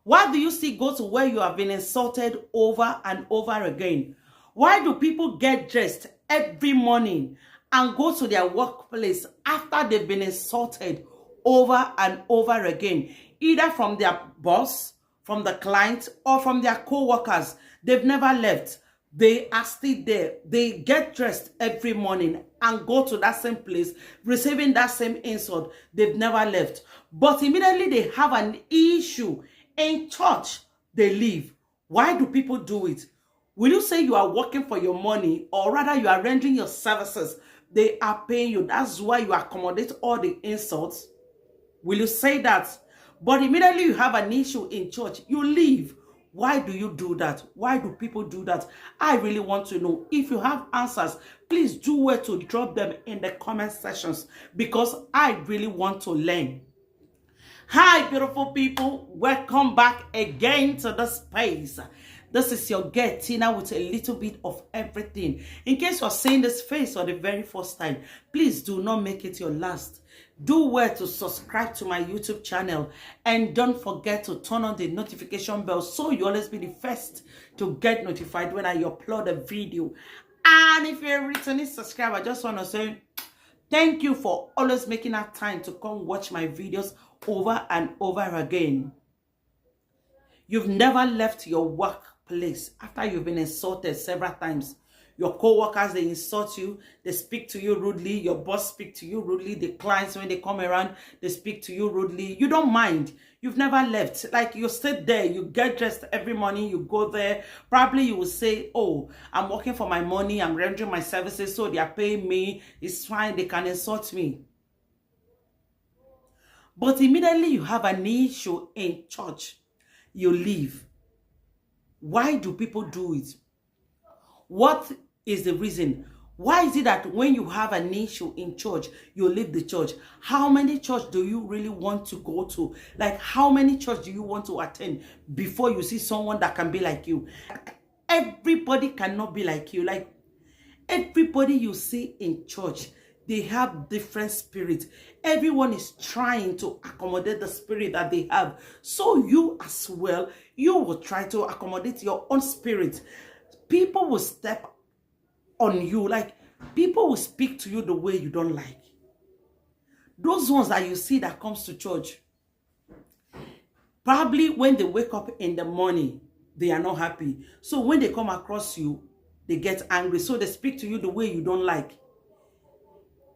Why do you still go to where you have been insulted over and over again? Why do people get dressed every morning and go to their workplace after they've been insulted over and over again, either from their boss, from the client, or from their co-workers? They've never left. They are still there. They get dressed every morning and go to that same place, receiving that same insult. They've never left. But immediately they have an issue in church, they leave. Why do people do it? Will you say you are working for your money, or rather you are rendering your services? They are paying you. That's why you accommodate all the insults. Will you say that? But immediately you have an issue in church, you leave. Why do you do that? Why do people do that? I really want to know. If you have answers, please do well to drop them in the comment sections, because I really want to learn. Hi, beautiful people. Welcome back again to the space. This is your girl, Tina, with a little bit of everything. In case you're seeing this face for the very first time, please do not make it your last. Do well to subscribe to my YouTube channel, and don't forget to turn on the notification bell so you always be the first to get notified when I upload a video. And if you're a returning subscriber, I just want to say thank you for always making that time to come watch my videos over and over again. You've never left your workplace after you've been insulted several times. Your co-workers, they insult you, they speak to you rudely. Your boss speak to you rudely. The clients, when they come around, they speak to you rudely. You don't mind. You've never left. Like, you sit there, you get dressed every morning, you go there. Probably you will say, oh, I'm working for my money, I'm rendering my services, so they are paying me. It's fine, they can insult me. But immediately you have an issue in church, you leave. Why do people do it? What is the reason? Why is it that when you have an issue in church, you leave the church? How many church do you really want to go to? Like, how many church do you want to attend before you see someone that can be like you? Everybody cannot be like you. Like, everybody you see in church, they have different spirits. Everyone is trying to accommodate the spirit that they have. So you as well, you will try to accommodate your own spirit. People will step on you. Like, people will speak to you the way you don't like. Those ones that you see that comes to church, probably when they wake up in the morning, they are not happy. So when they come across you, they get angry. So they speak to you the way you don't like.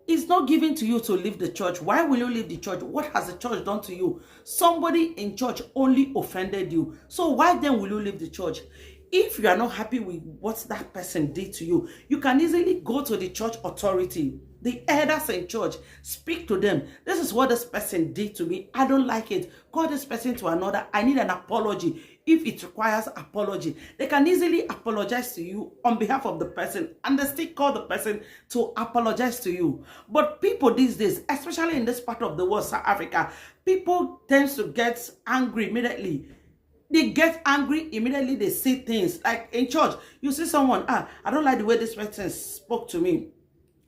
It's not given to you to leave the church. Why will you leave the church? What has the church done to you? Somebody in church only offended you. So why then will you leave the church? If you are not happy with what that person did to you, you can easily go to the church authority, the elders in church, speak to them. This is what this person did to me. I don't like it. Call this person to another. I need an apology. If it requires apology, they can easily apologize to you on behalf of the person, and they still call the person to apologize to you. But people these days, especially in this part of the world, South Africa, people tend to get angry immediately. They get angry immediately. They see things like in church. You see someone, I don't like the way this person spoke to me.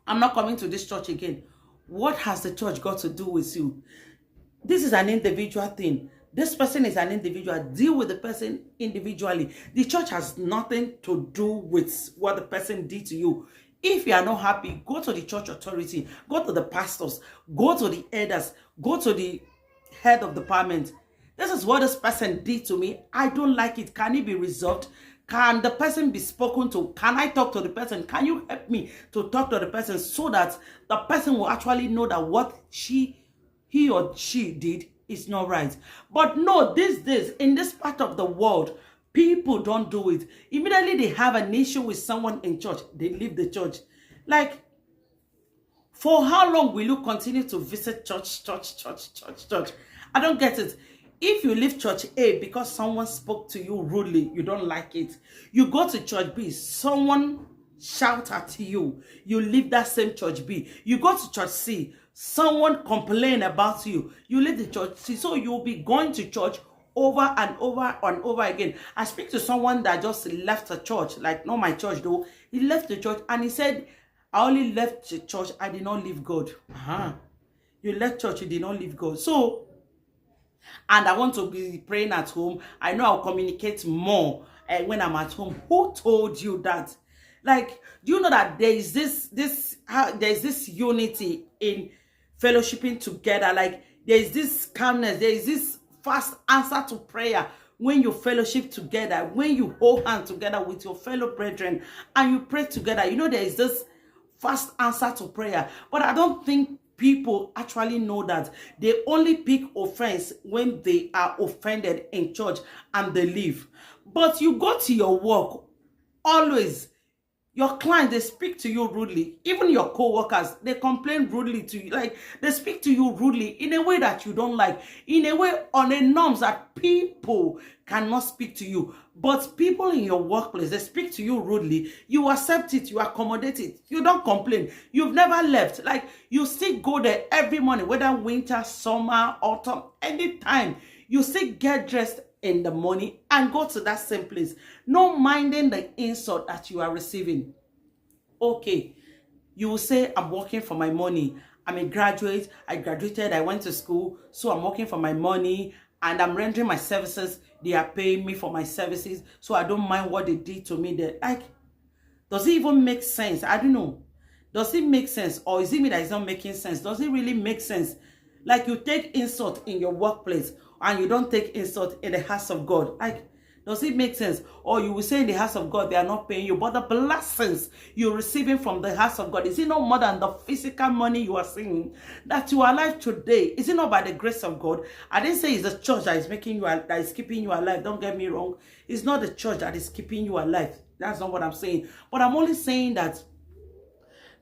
I'm not coming to this church again. What has the church got to do with you? This is an individual thing. This person is an individual. Deal with the person individually. The church has nothing to do with what the person did to you. If you are not happy, go to the church authority. Go to the pastors. Go to the elders. Go to the head of the department. This is what this person did to me. I don't like it. Can it be resolved? Can the person be spoken to? Can I talk to the person? Can you help me to talk to the person so that the person will actually know that what he or she did is not right? But no, these days, in this part of the world, people don't do it. Immediately they have an issue with someone in church, they leave the church. Like, for how long will you continue to visit church? I don't get it. If you leave church A because someone spoke to you rudely, you don't like it. You go to church B, someone shout at you, you leave that same church B. You go to church C, someone complain about you, you leave the church C. So you'll be going to church over and over and over again. I speak to someone that just left the church, like not my church though. He left the church and he said, I only left the church, I did not leave God. You left church, you did not leave God. So and I want to be praying at home, I know I'll communicate more when I'm at home. Who told you that? Like, do you know that there is this unity in fellowshipping together? Like, there is this calmness, there is this fast answer to prayer when you fellowship together, when you hold hands together with your fellow brethren and you pray together. You know, there is this fast answer to prayer. But I don't think people actually know that. They only pick offense when they are offended in church and they leave. But you go to your work, always your clients, they speak to you rudely. Even your co-workers, they complain rudely to you. Like, they speak to you rudely in a way that you don't like, in a way, on a norms that people cannot speak to you. But people in your workplace, they speak to you rudely. You accept it, you accommodate it, you don't complain. You've never left. Like, you still go there every morning, whether winter, summer, autumn, anytime. You still get dressed in the morning and go to that same place, no minding the insult that you are receiving. Okay, you will say, I'm working for my money. I'm a graduate. I graduated. I went to school. So I'm working for my money and I'm rendering my services. They are paying me for my services. So I don't mind what they did to me there. Like, does it even make sense? I don't know. Does it make sense? Or is it me that is not making sense? Does it really make sense? Like, you take insult in your workplace and you don't take insult in the house of God. Like, does it make sense? Or you will say in the house of God, they are not paying you. But the blessings you're receiving from the house of God, is it not more than the physical money you are seeing? That you are alive today, is it not by the grace of God? I didn't say it's the church that is making you, that is keeping you alive. Don't get me wrong. It's not the church that is keeping you alive. That's not what I'm saying. But I'm only saying that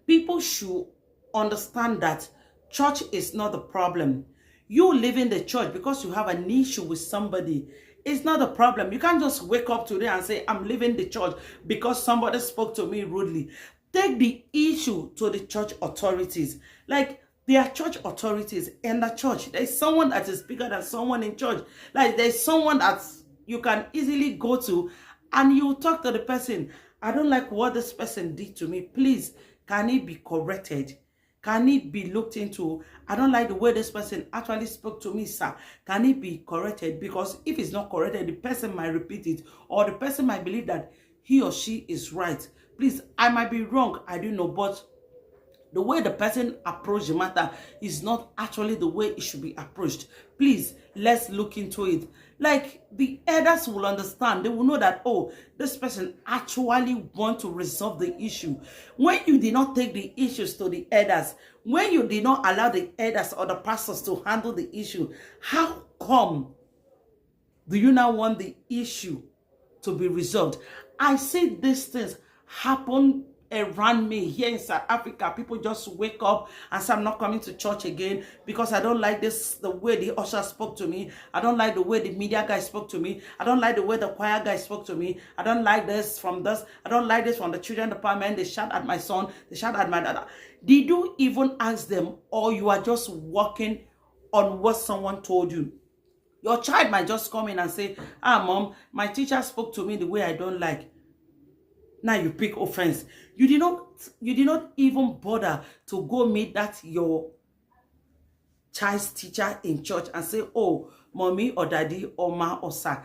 people should understand that church is not the problem. You leaving the church because you have an issue with somebody, it's not a problem. You can't just wake up today and say, I'm leaving the church because somebody spoke to me rudely. Take the issue to the church authorities. Like, there are church authorities in the church. There's someone that is bigger than someone in church. Like, there's someone that you can easily go to and you talk to the person. I don't like what this person did to me. Please, can it be corrected? Can it be looked into? I don't like the way this person actually spoke to me, sir. Can it be corrected? Because if it's not corrected, the person might repeat it, or the person might believe that he or she is right. Please, I might be wrong, I don't know, but the way the person approached the matter is not actually the way it should be approached. Please, let's look into it. Like, the elders will understand. They will know that, oh, this person actually want to resolve the issue. When you did not take the issues to the elders, when you did not allow the elders or the pastors to handle the issue, how come do you now want the issue to be resolved? I see these things happen around me here in South Africa. People just wake up and say, I'm not coming to church again because I don't like this, the way the usher spoke to me. I don't like the way the media guy spoke to me. I don't like the way the choir guy spoke to me. I don't like this from this. I don't like this from the children department. They shout at my son. They shout at my dad. Did you even ask them, or you are just working on what someone told you? Your child might just come in and say, mom, my teacher spoke to me the way I don't like. Now you pick offense. You did not even bother to go meet that your child's teacher in church and say, oh, mommy or daddy or ma or sir,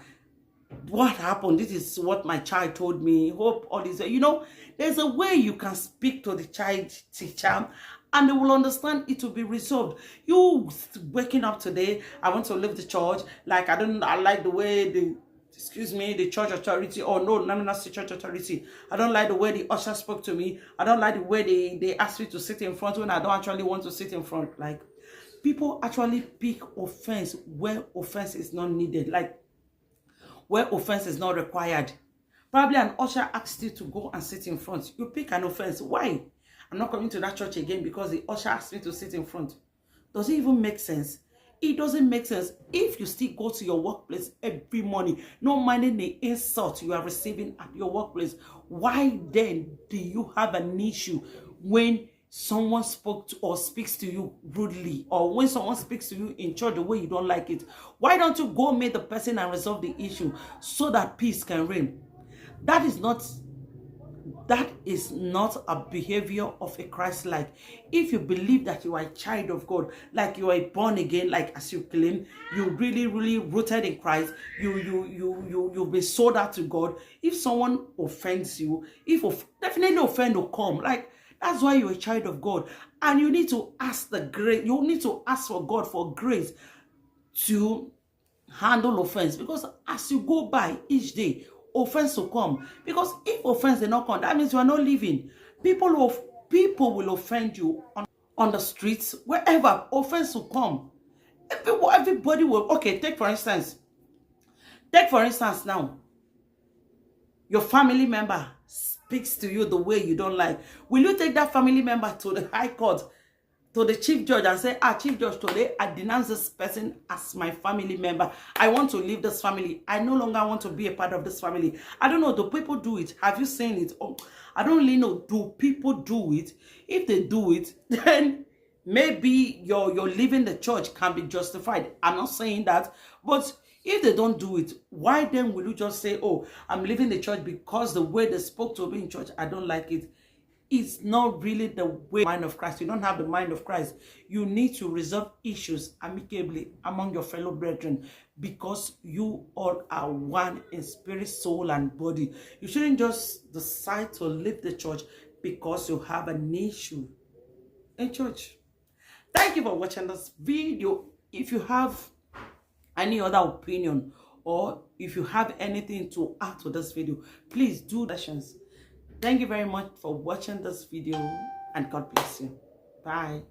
what happened? This is what my child told me. Hope all this. You know, there's a way you can speak to the child teacher and they will understand it will be resolved. You waking up today, I want to leave the church. Like, I like the way the church authority, or no, not the church authority. I don't like the way the usher spoke to me. I don't like the way they asked me to sit in front when I don't actually want to sit in front. Like, people actually pick offense where offense is not needed, like where offense is not required. Probably an usher asked you to go and sit in front. You pick an offense. Why? I'm not coming to that church again because the usher asked me to sit in front. Does it even make sense? It doesn't make sense. If you still go to your workplace every morning, no minding the insult you are receiving at your workplace, why then do you have an issue when someone spoke to or speaks to you rudely, or when someone speaks to you in church the way you don't like it? Why don't you go meet the person and resolve the issue so that peace can reign? That is not That is not a behavior of a Christ-like. If you believe that you are a child of God, like you are born again, like as you claim, you really, really rooted in Christ, you've been sold out to God. If someone offends you, definitely offend will come. Like, that's why you're a child of God. And you need to ask the grace, you need to ask for God for grace to handle offense, because as you go by each day, offense will come. Because if offense did not come, that means you are not living. People will offend you on the streets, wherever. Offense will come. Everybody will. Okay, take for instance now, your family member speaks to you the way you don't like. Will you take that family member to the high court, to the chief judge, and say, Chief Judge, today I denounce this person as my family member. I want to leave this family. I no longer want to be a part of this family. I don't know, do people do it? Have you seen it? Oh, I don't really know. Do people do it? If they do it, then maybe your leaving the church can be justified. I'm not saying that, but if they don't do it, why then will you just say, oh, I'm leaving the church because the way they spoke to me in church, I don't like it? It's not really the mind of Christ. You don't have the mind of Christ. You need to resolve issues amicably among your fellow brethren, because you all are one in spirit, soul, and body. You shouldn't just decide to leave the church because you have an issue in church. Thank you for watching this video. If you have any other opinion, or if you have anything to add to this video, please do questions. Thank you very much for watching this video, and God bless you. Bye.